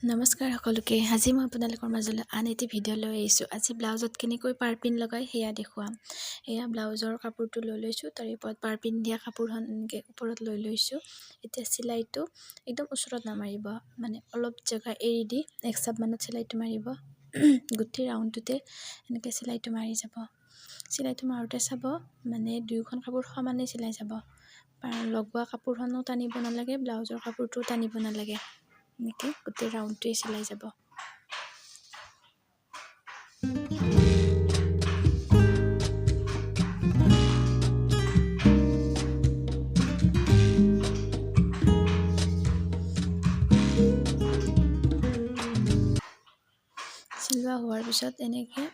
নমস্কাৰ সকলোকে আজি মই আপোনালোকৰ মাজলৈ আন এটি ভিডিঅ' লৈ আহিছোঁ। আজি ব্লাউজত কেনেকৈ পাৰপিন লগাই সেয়া দেখুৱাম। এয়া ব্লাউজৰ কাপোৰটো লৈ লৈছোঁ, তাৰে ওপৰত পাৰপিন দিয়া কাপোৰখন এনেকৈ ওপৰত লৈ লৈছোঁ। এতিয়া চিলাইটো একদম ওচৰত নামাৰিব, মানে অলপ জেগা এৰি দি এক চাপ মানত চিলাইটো মাৰিব। গোটেই ৰাউণ্ডটোতে এনেকৈ চিলাইটো মাৰি যাব। চিলাইটো মাৰোঁতে চাব মানে দুয়োখন কাপোৰ সমানে চিলাই যাব। লগোৱা কাপোৰখনো টানিব নালাগে, ব্লাউজৰ কাপোৰটোও টানিব নালাগে। এনেকৈ গোটেই ৰাউণ্ডটোৱে চিলাই যাব। চিলোৱা হোৱাৰ পিছত এনেকৈ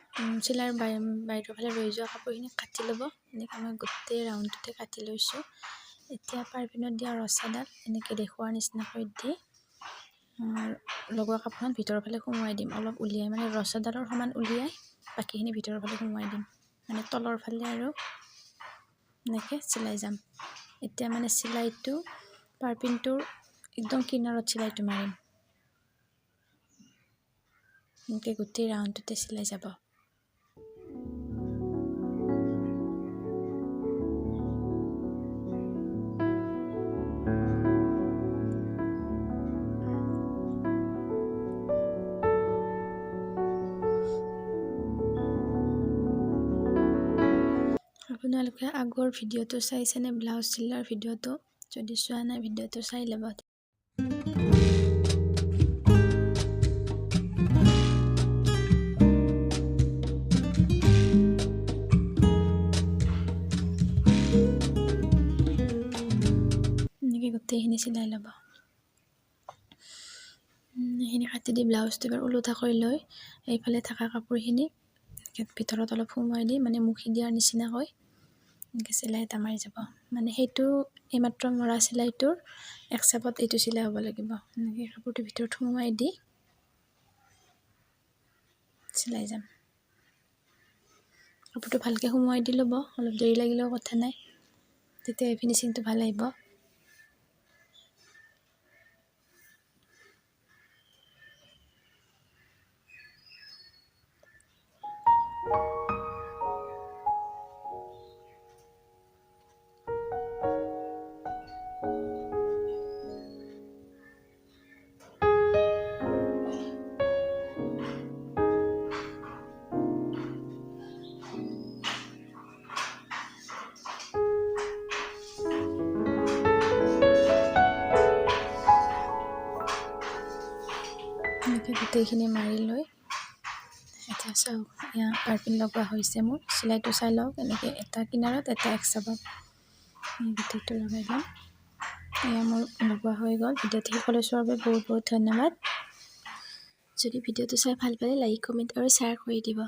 চিলাইৰ বাহিৰৰ ফালে ৰৈ যোৱা কাপোৰখিনি কাটি ল'ব। এনেকৈ মই গোটেই ৰাউণ্ডটোতে কাটি লৈছোঁ। এতিয়া পাৰপিনত দিয়া ৰছাডাল এনেকৈ দেখুওৱাৰ নিচিনাকৈ দি লগোৱা কাপোৰখন ভিতৰৰ ফালে সোমোৱাই দিম। অলপ উলিয়াই মানে ৰছাডালৰ সমান উলিয়াই বাকীখিনি ভিতৰৰ ফালে সোমোৱাই দিম, মানে তলৰ ফালে আৰু এনেকৈ চিলাই যাম। এতিয়া মানে চিলাইটো পাৰপিনটোৰ একদম কিনাৰত চিলাইটো মাৰিম। এনেকৈ গোটেই ৰাউণ্ডটোতে চিলাই যাব। আপোনালোকে আগৰ ভিডিঅ'টো চাইছেনে? ব্লাউজ চিলোৱাৰ ভিডিঅ'টো যদি চোৱা নাই ভিডিঅ'টো চাই ল'ব। এনেকৈ গোটেইখিনি চিলাই ল'ব। এইখিনি কাটি দি ব্লাউজটো এবাৰ ওলোটাকৈ লৈ এইফালে থকা কাপোৰখিনি ভিতৰত অলপ সোমোৱাই দি মানে মুখি দিয়াৰ নিচিনাকৈ এনেকৈ চিলাই এটা মাৰি যাব। মানে সেইটো এইমাত্ৰ মৰা চিলাইটোৰ এক চাপত এইটো চিলাই হ'ব লাগিব। এনেকৈ কাপোৰটো ভিতৰত সোমোৱাই দি চিলাই যাম। কাপোৰটো ভালকৈ সোমোৱাই দি ল'ব, অলপ দেৰি লাগিলেও কথা নাই, তেতিয়া ফিনিচিংটো ভাল আহিব। এনেকৈ গোটেইখিনি মাৰি লৈ এতিয়া চাওক, এয়া পাৰপিন লগোৱা হৈছে মোৰ। চিলাইটো চাই লওক, এনেকৈ এটা কিনাৰত এটা এক চাপত গোটেইটো লগাই দিম। এয়া মোৰ লগোৱা হৈ গ'ল। ভিডিঅ'টো শেষলৈ চোৱাৰ বাবে বহুত বহুত ধন্যবাদ। যদি ভিডিঅ'টো চাই ভাল পালে লাইক, কমেণ্ট আৰু শ্বেয়াৰ কৰি দিব।